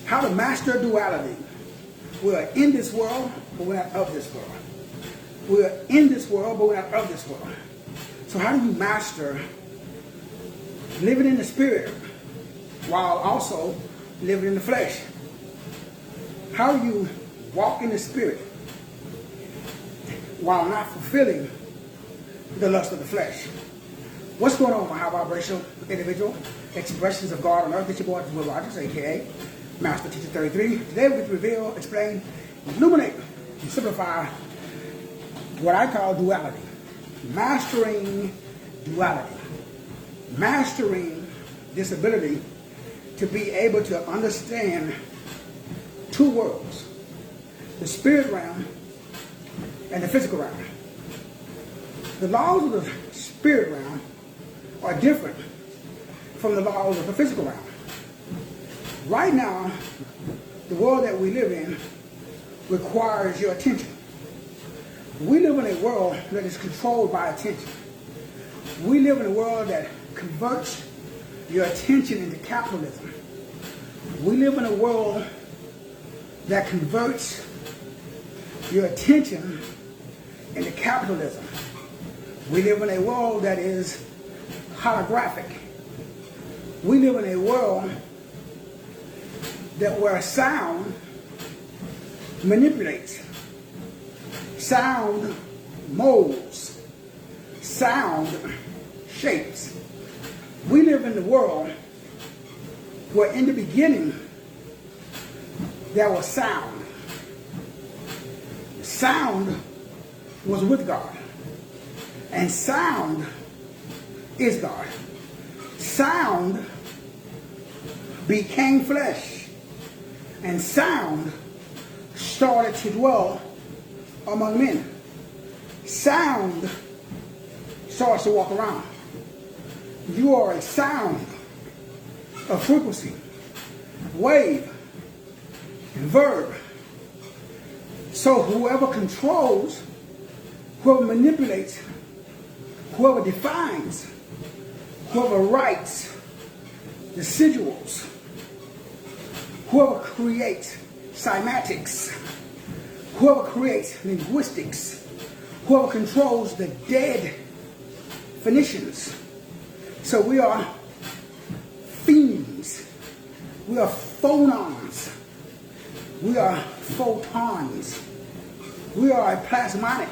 How to master duality. We are in this world, but we're not of this world. We are in this world, but we're not of this world. So how do you master living in the spirit while also living in the flesh? How do you walk in the spirit while not fulfilling the lust of the flesh? What's going on, my high vibrational individual expressions of God on earth? It's your boy, Will Rogers, aka Master Teacher 33. Today we're going to reveal, explain, illuminate, and simplify what I call duality. Mastering duality. Mastering this ability to be able to understand two worlds, the spirit realm and the physical realm. The laws of the spirit realm are different from the laws of the physical realm. Right now, the world that we live in requires your attention. We live in a world that is controlled by attention. We live in a world that converts your attention into capitalism. We live in a world that converts your attention into capitalism. We live in a world that is holographic. We live in a world that where sound manipulates, sound molds, sound shapes. We live in the world where in the beginning there was sound. Sound was with God. And sound is God. Sound became flesh. And sound started to dwell among men. Sound starts to walk around. You are a sound, a frequency, wave, and verb. So whoever controls, whoever manipulates, whoever defines, whoever writes residuals, whoever creates cymatics, whoever creates linguistics, whoever controls the dead definitions. So we are fiends, we are phonons, we are photons, we are a plasmonic,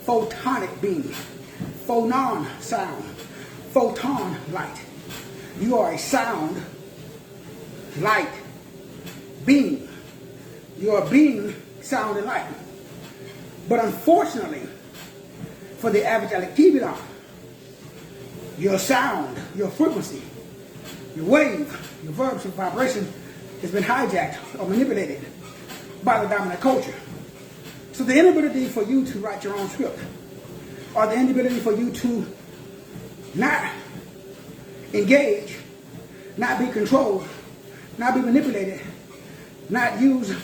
photonic being, phonon sound, photon light. You are a sound, light, being. You are being, sound, and light. But unfortunately, for the average activity, your sound, your frequency, your wave, your verbs, your vibration has been hijacked or manipulated by the dominant culture. So the inability for you to write your own script, or the inability for you to not engage, not be controlled, not be manipulated, not use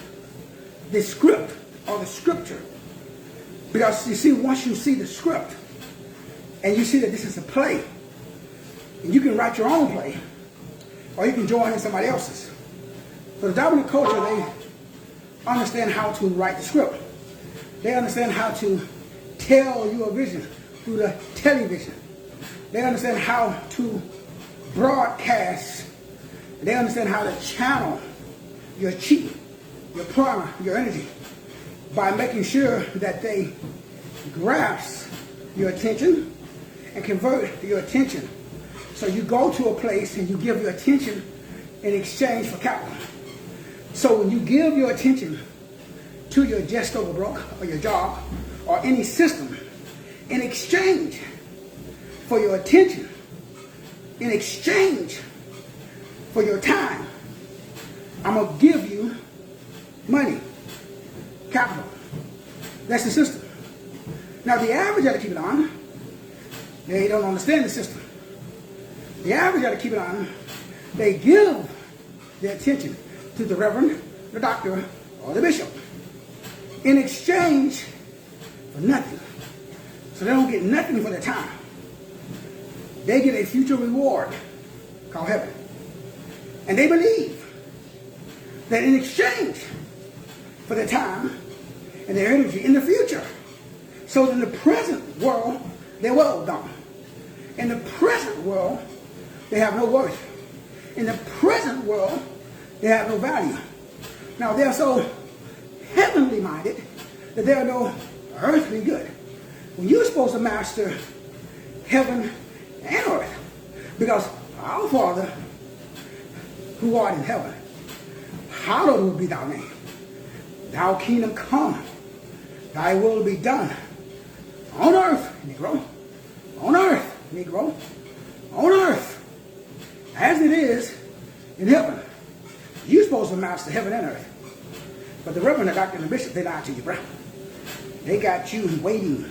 the script or the scripture. Because you see, once you see the script and you see that this is a play, and you can write your own play, or you can join in somebody else's. So the dominant culture, they understand how to write the script. They understand how to tell you a vision through the television. They understand how to broadcast. They understand how to channel your chi, your prana, your energy, by making sure that they grasp your attention and convert your attention. So you go to a place and you give your attention in exchange for capital. So when you give your attention to your just over broke or your job or any system in exchange for your attention, in exchange for your time, I'm going to give you money, capital. That's the system. Now the average ought to keep it on. They don't understand the system. The average ought to keep it on. They give their attention to the reverend, the doctor, or the bishop in exchange for nothing. So they don't get nothing for their time. They get a future reward called heaven. And they believe that in exchange for their time and their energy in the future, so in the present world, they're well done. In the present world, they have no worth. In the present world, they have no value. Now, they're so heavenly minded that they are no earthly good. When you're supposed to master heaven and earth, because our Father who art in heaven, hallowed be thy name. Thy kingdom come, thy will be done on earth, Negro, on earth, Negro, on earth, as it is in heaven. You're supposed to master heaven and earth. But the Reverend, the Doctor, and the Bishop, they lied to you, bro. They got you waiting.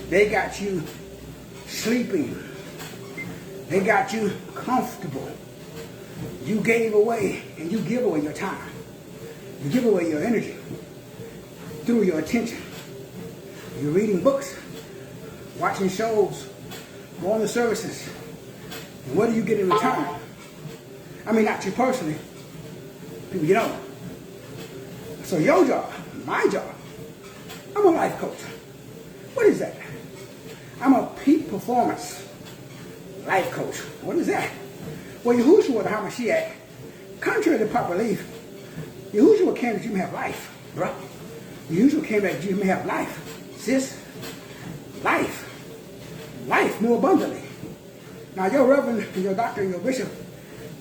They got you sleeping. They got you comfortable. You gave away, and you give away your time. You give away your energy through your attention. You're reading books, watching shows, going to services. And what do you get in return? I mean, not you personally, people you know. So your job, my job, I'm a life coach. What is that? I'm a peak performance life coach. What is that? Well, Yahushua the HaMashiach, contrary to popular belief, Yahushua came that you may have life, bro. Yahushua came that you may have life, sis. Life. Life more abundantly. Now, your reverend and your doctor and your bishop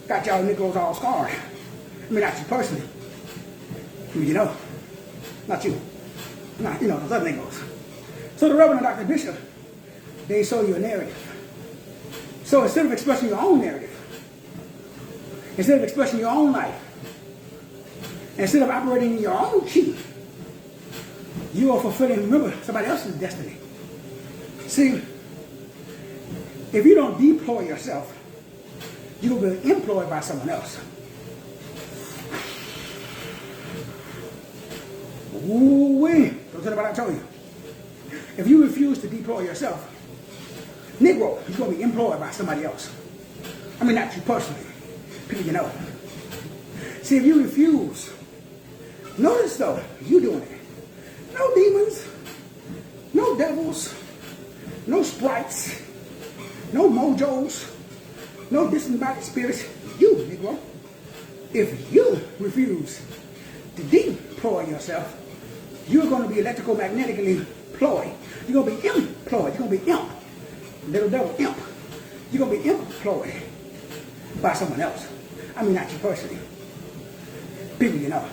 got y'all Negroes all scarred. I mean, not you personally. You know. Not you. Not, those other Negroes. So the reverend and Dr. Bishop, they sold you a narrative. So instead of expressing your own narrative, instead of expressing your own life, instead of operating in your own key, you are fulfilling, remember, somebody else's destiny. See, if you don't deploy yourself, you will be employed by someone else. Ooh-wee. Don't tell me what I told you. If you refuse to deploy yourself, Negro, you're going to be employed by somebody else. I mean, not you personally. People you know. See, if you refuse, notice though, you doing it. No demons, no devils, no sprites, no mojos, no disembodied spirits. You, Negro, if you refuse to deploy yourself, you're going to be electromagnetically employed. You're going to be employed. You're going to be imp. Little devil imp. You're going to be employed by someone else. I mean, not you personally. People you know.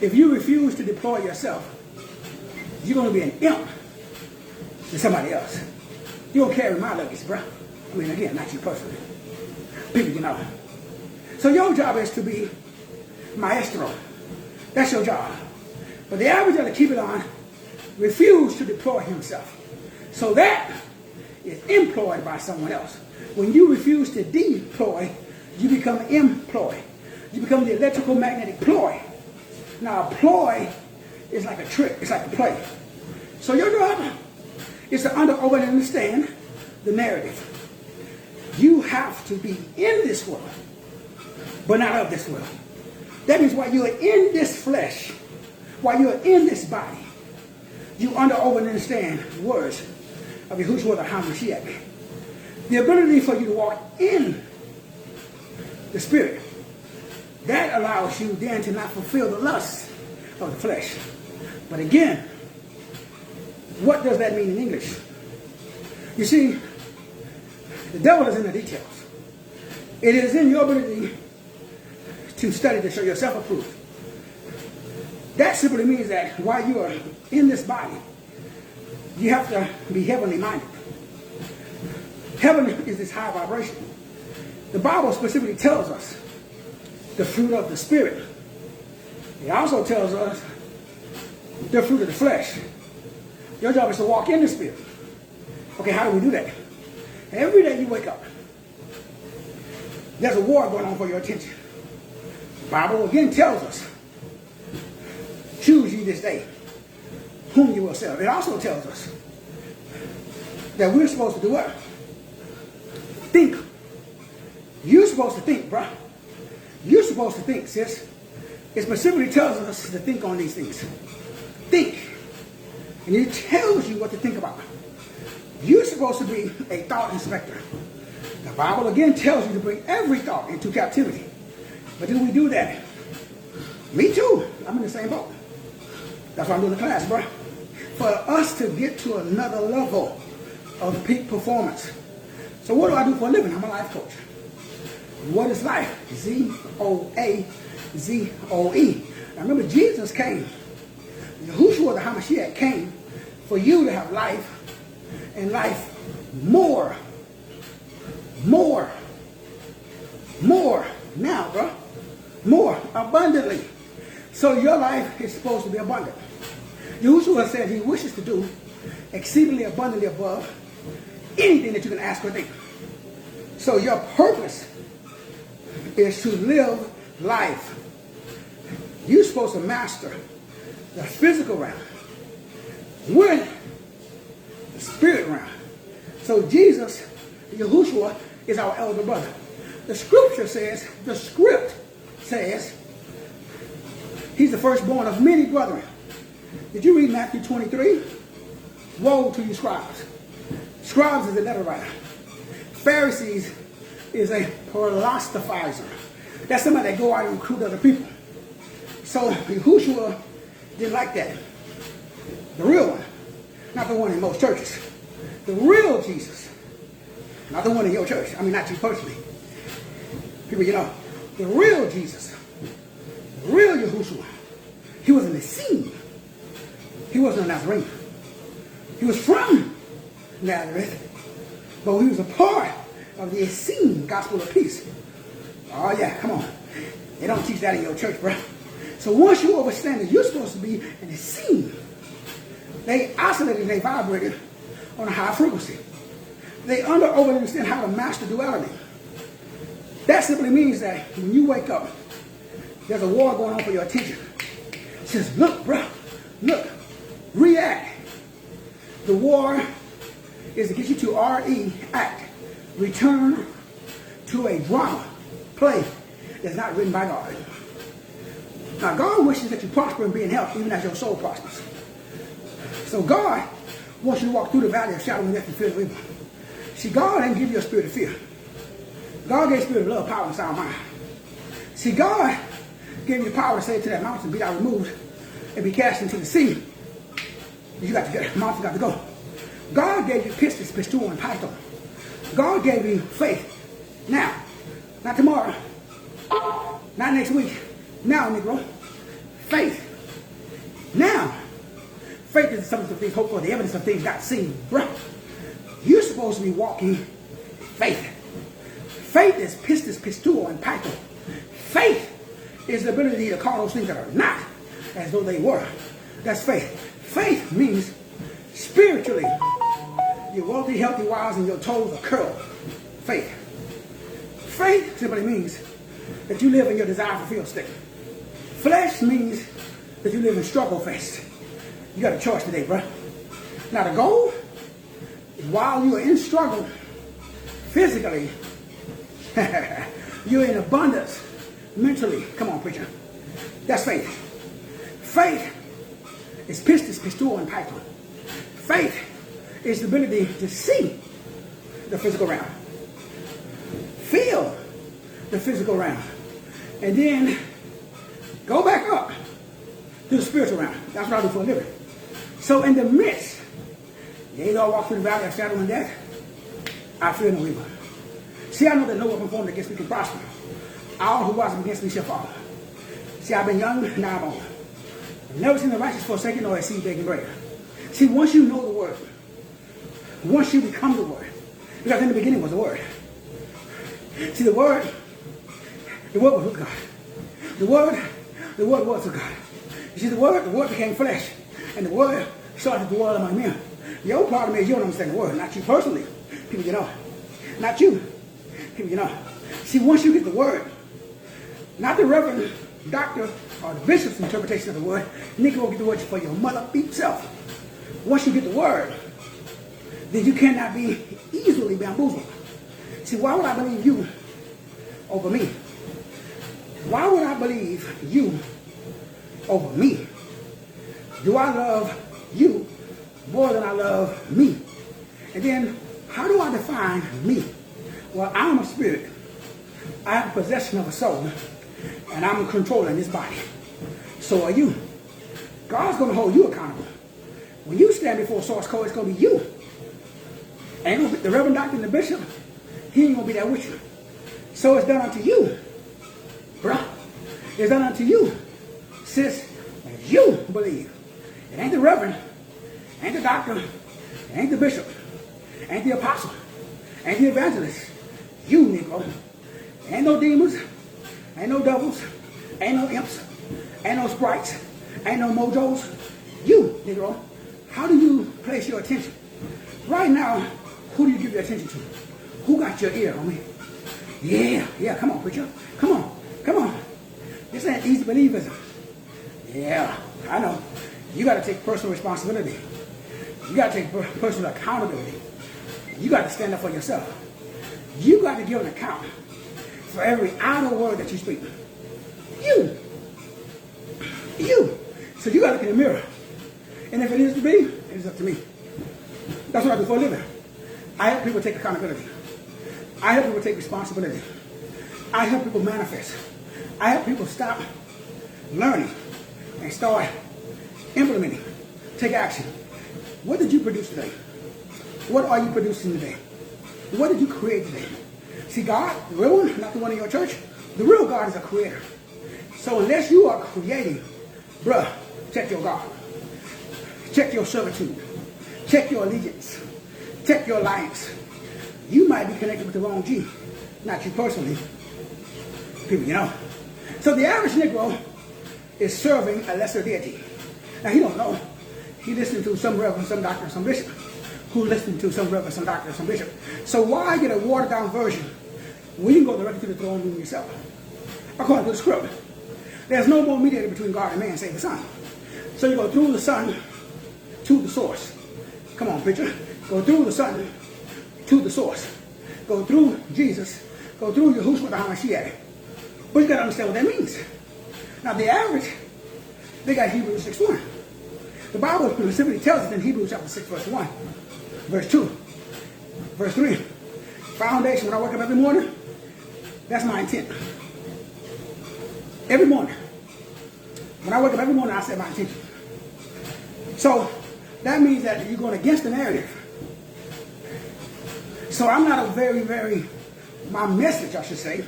If you refuse to deploy yourself, you're going to be an imp to somebody else. You don't carry my luggage, bro. I mean, again, not you personally. People you know. So your job is to be maestro. That's your job. But the average of the keep it on refuse to deploy himself. So that is employed by someone else. When you refuse to deploy, you become employed. You become the electrical magnetic ploy. Now, a ploy is like a trick. It's like a play. So your job is to understand the narrative. You have to be in this world, but not of this world. That means while you're in this flesh, while you're in this body, you understand the words of Yahushua the HaMashiach. The ability for you to walk in the Spirit, that allows you then to not fulfill the lust of the flesh. But again, what does that mean in English? You see, the devil is in the details. It is in your ability to study to show yourself approved. That simply means that while you are in this body, you have to be heavenly minded. Heaven is this high vibration. The Bible specifically tells us the fruit of the Spirit. It also tells us the fruit of the flesh. Your job is to walk in the Spirit. Okay, how do we do that? Every day you wake up, there's a war going on for your attention. The Bible again tells us, choose ye this day whom you will serve. It also tells us that we're supposed to do what? Think You're supposed to think, bruh. You're supposed to think, sis. It specifically tells us to think on these things. Think. And it tells you what to think about. You're supposed to be a thought inspector. The Bible again tells you to bring every thought into captivity. But do we do that? Me too. I'm in the same boat. That's why I'm doing the class, bro. For us to get to another level of peak performance. So what do I do for a living? I'm a life coach. What is life? Z-O-A-Z-O-E. Now remember, Jesus came. Yahushua the HaMashiach came for you to have life and life more. Now, bro. More abundantly. So your life is supposed to be abundant. Yahushua said he wishes to do exceedingly abundantly above anything that you can ask or think. So your purpose is to live life. You're supposed to master the physical realm with the spirit realm. So Jesus, Yahushua, is our elder brother. The script says, he's the firstborn of many brethren. Did you read Matthew 23? Woe to you scribes. Scribes is a letter writer. Pharisees is a philosophizer. That's somebody that go out and recruit other people. So Yahushua didn't like that. The real one. Not the one in most churches. The real Jesus. Not the one in your church. I mean, not you personally. People, you know, the real Jesus. The real Yahushua. He was in the scene. He wasn't a Nazarene. He was from Nazareth. But he was a part of the Essene gospel of peace. Oh yeah, come on. They don't teach that in your church, bro. So once you understand that you're supposed to be in the scene, they oscillated and they vibrated on a high frequency. They understand how to master duality. That simply means that when you wake up, there's a war going on for your attention. It says, look, bro, look, react. The war is to get you to R-E, act. Return to a drama, play that's not written by God. Now, God wishes that you prosper and be in health, even as your soul prospers. So God wants you to walk through the valley of shadow and death and fear of evil. See, God didn't give you a spirit of fear. God gave you a spirit of love, power, and sound mind. See, God gave you the power to say to that mountain, be thou removed, and be cast into the sea. You got to get, the mountain got to go. God gave you pistis, pistuo, and python. God gave you faith. Now, not tomorrow, not next week. Now, Negro, faith. Now, faith is the substance of things hoped for, the evidence of things not seen. Bro, you're supposed to be walking faith. Faith is pistis, pistuo, and python. Faith is the ability to call those things that are not as though they were. That's faith. Faith means spiritually, you're wealthy, healthy, wise, and your toes are curled. Faith. Faith simply means that you live in your desire-fulfilled state. Flesh means that you live in struggle phase. You got a choice today, bro. Now the goal is while you are in struggle, physically, you're in abundance, mentally. Come on, preacher. That's faith. Faith is pistis, pistuo, and python. Faith is the ability to see the physical realm, feel the physical realm, and then go back up to the spiritual realm. That's what I do for a living. So in the midst, you ain't gonna walk through the valley of shadow and death. I fear no evil. See, I know that no weapon formed against me can prosper. All who rise against me shall fall. See, I've been young, now I'm old. I've never seen the righteous forsaken or a seed begging bread. See, once you know the word, once you become the word, because in the beginning was the word. See, the word was with God. The word was with God. You see, the word became flesh, and the word started to dwell among men. Your problem is you don't understand the word, not you personally. People you know. Not you. People you know. See, once you get the word, not the reverend doctor or the bishop's interpretation of the word, nigga will get the word for your mother beat self. Once you get the word, then you cannot be easily bamboozled. See, why would I believe you over me. Why would I believe you over me? Do I love you more than I love me? And then, how do I define me? Well, I'm a spirit. I have possession of a soul, and I'm controlling this body. So are you. God's going to hold you accountable. When you stand before source code, it's going to be you. Ain't gonna be the reverend doctor and the bishop. He ain't going to be there with you. So it's done unto you, bruh. It's done unto you, sis, as you believe. It ain't the reverend, ain't the doctor, ain't the bishop, ain't the apostle, ain't the evangelist. You, Negro. Ain't no demons, ain't no devils, ain't no imps, ain't no sprites, ain't no mojos. You, Negro. How do you place your attention? Right now, who do you give your attention to? Who got your ear on me? Yeah, come on, preacher. Come on. This ain't easy believism. Yeah, I know. You got to take personal responsibility. You got to take personal accountability. You got to stand up for yourself. You got to give an account for every idle word that you speak. You. So you got to look in the mirror. And if it is to be, it is up to me. That's what I do for a living. I help people take accountability. I help people take responsibility. I help people manifest. I help people stop learning and start implementing. Take action. What did you produce today? What are you producing today? What did you create today? See, God, the real one, not the one in your church, the real God is a creator. So unless you are creating, bruh, check your God. Check your servitude. Check your allegiance. Check your alliance. You might be connected with the wrong G. Not you personally. People, you know. So the average Negro is serving a lesser deity. Now he don't know. He listening to some reverend, some doctor, some bishop. Who listening to some reverend, some doctor, some bishop. So why get a watered down version when you can go directly to the throne room yourself? According to the script, there's no more mediator between God and man, save the Son. So you go through the Son to the source. Come on, preacher. Go through the Son to the source. Go through Jesus. Go through Yahushua the HaMashiach. But you got to understand what that means. Now, the average, they got Hebrews 6:1. The Bible specifically tells us in Hebrews chapter 6, verse 1, verse 2, verse 3. Foundation, when I wake up every morning, that's my intent. Every morning. When I wake up every morning, I set my intention. So, that means that you're going against the narrative. So I'm not my message, I should say,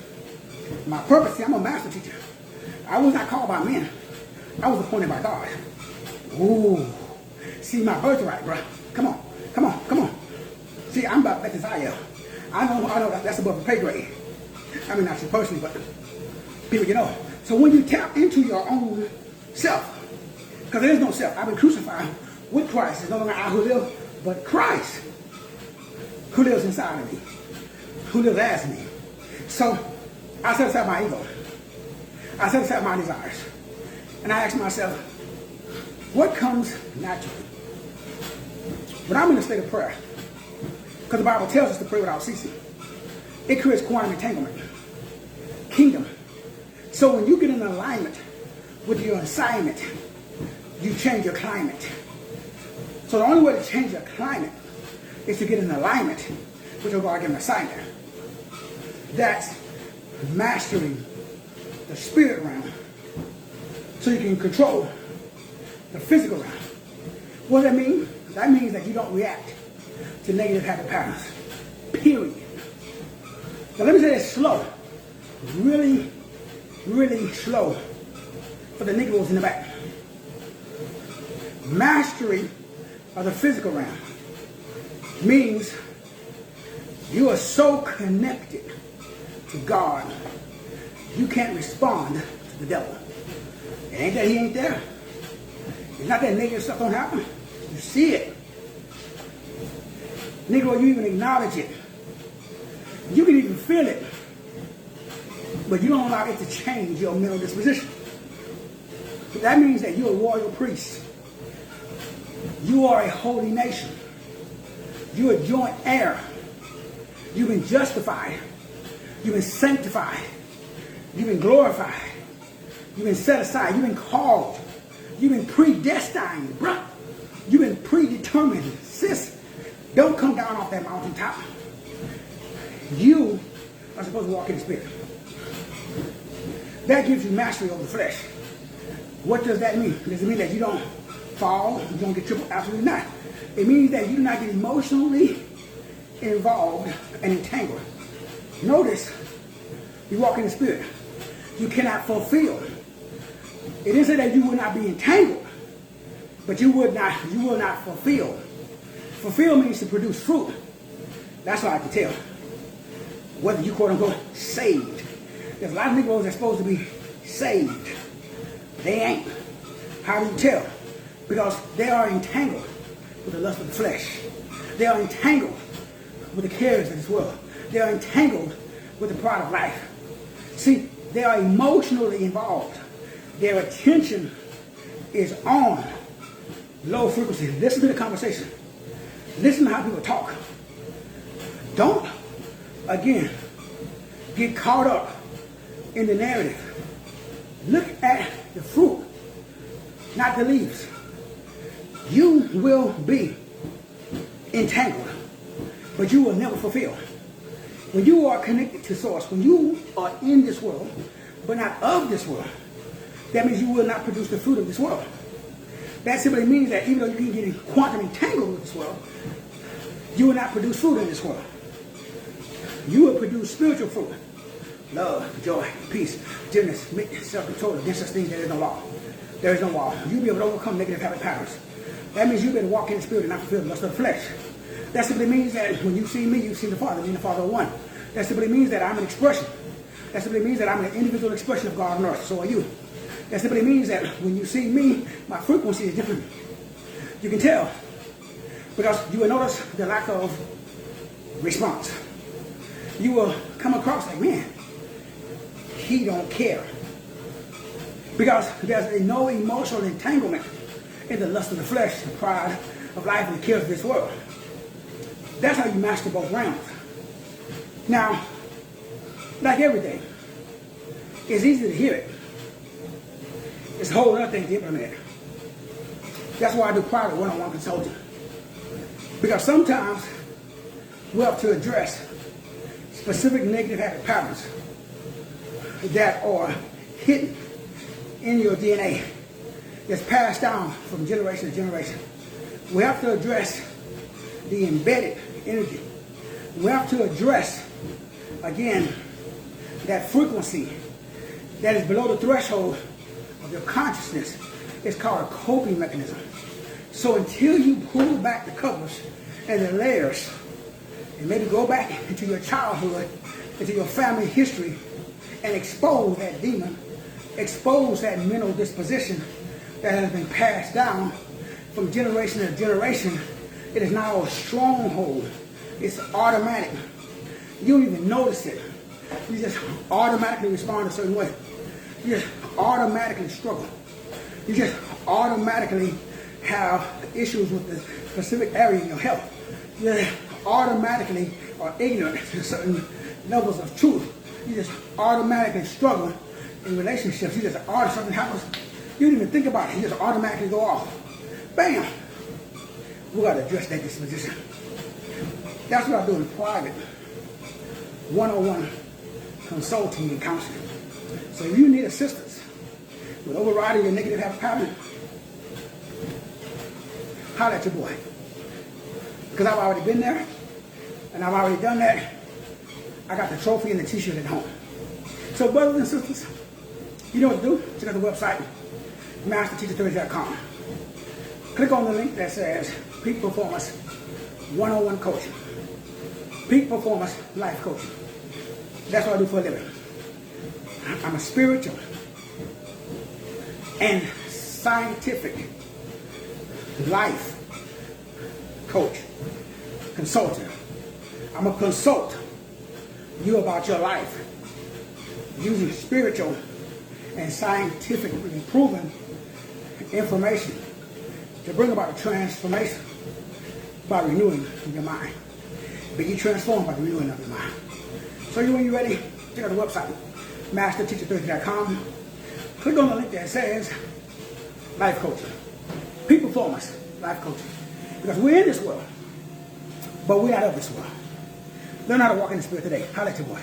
my purpose, see, I'm a master teacher. I was not called by men. I was appointed by God. Ooh. See, my birthright, bro. Come on. See, I'm about better than I am. I know that's above the pay grade. I mean, not you personally, but people, you know. So when you tap into your own self, because there is no self. I've been crucified with Christ. It's no longer I who live, but Christ who lives inside of me, who lives as me. So I set aside my ego. I set aside my desires. And I ask myself, what comes naturally? When I'm in a state of prayer, because the Bible tells us to pray without ceasing, it creates quantum entanglement, kingdom. So when you get in alignment with your assignment, you change your climate. So the only way to change your climate is to get in alignment with your God-given assignment. That's mastering the spirit realm so you can control the physical realm. What does that mean? That means that you don't react to negative habit patterns. Period. Now let me say this slow. Really, really slow for the Negroes in the back. Mastery of the physical realm means you are so connected to God, you can't respond to the devil. It ain't that he ain't there. It's not that negative stuff don't happen. You see it. Negro, you even acknowledge it. You can even feel it. But you don't allow it to change your mental disposition. That means that you're a royal priest. You are a holy nation. You're a joint heir. You've been justified. You've been sanctified. You've been glorified. You've been set aside. You've been called. You've been predestined, bruh. You've been predetermined. Sis, don't come down off that mountaintop. You are supposed to walk in the Spirit. That gives you mastery over the flesh. What does that mean? Does it mean that you don't fall? You don't get tripped? Absolutely not. It means that you do not get emotionally involved and entangled. Notice, you walk in the Spirit. You cannot fulfill. It didn't say that you will not be entangled, but you will not fulfill. Fulfill means to produce fruit. That's what I can tell. Whether you quote unquote saved. There's a lot of Negroes that are supposed to be saved. They ain't. How do you tell? Because they are entangled with the lust of the flesh. They are entangled with the cares of this world. They are entangled with the pride of life. See, they are emotionally involved. Their attention is on low frequency. Listen to the conversation. Listen to how people talk. Don't, again, get caught up in the narrative. Look at the fruit, not the leaves. You will be entangled, but you will never fulfill. When you are connected to source, when you are in this world, but not of this world, that means you will not produce the fruit of this world. That simply means that even though you can get in quantum entangled with this world, you will not produce fruit in this world. You will produce spiritual fruit. Love, joy, peace, gentleness, meekness, self-control. Against such things there is no law. There is no wall. You'll be able to overcome negative habit patterns. That means you better walk in the Spirit and not fulfill the lust of the flesh. That simply means that when you see me, you see the Father. Me and the Father are one. That simply means that I'm an expression. That simply means that I'm an individual expression of God on earth. So are you. That simply means that when you see me, my frequency is different. You can tell. Because you will notice the lack of response. You will come across like, man, he don't care. Because there's no emotional entanglement in the lust of the flesh, the pride of life, and the cares of this world. That's how you master both realms. Now, like everything, it's easy to hear it. It's a whole other thing to implement it. That's why I do private one-on-one consulting. Because sometimes we have to address specific negative habit patterns that are hidden in your DNA, that's passed down from generation to generation. We have to address the embedded energy. We have to address, again, that frequency that is below the threshold of your consciousness. It's called a coping mechanism. So until you pull back the covers and the layers, and maybe go back into your childhood, into your family history, and expose that demon, expose that mental disposition that has been passed down from generation to generation, it is now a stronghold. It's automatic. You don't even notice it. You just automatically respond a certain way. You just automatically struggle. You just automatically have issues with the specific area in your health. You just automatically are ignorant to certain levels of truth. You just automatically struggle in relationships. You just something happens. You don't even think about it. You just automatically go off. Bam! We got to address that disposition. That's what I do in private, one-on-one consulting and counseling. So if you need assistance with overriding your negative habit pattern, holler at your boy. Because I've already been there, and I've already done that. I got the trophy and the t-shirt at home. So brothers and sisters, you know what to do. Check out the website, masterteacher30.com. Click on the link that says Peak Performance One-on-One Coaching. Peak Performance Life Coaching. That's what I do for a living. I'm a spiritual and scientific life coach, consultant. I'm going to consult you about your life using spiritual and scientifically proven information to bring about a transformation by renewing your mind. Be transformed by the renewing of your mind. So when you're ready, check out the website, masterteacher30.com. Click on the link that says life coaching. Peak performance life coaching. Because we're in this world, but we're not of this world. Learn how to walk in the spirit today. Holla at your boy.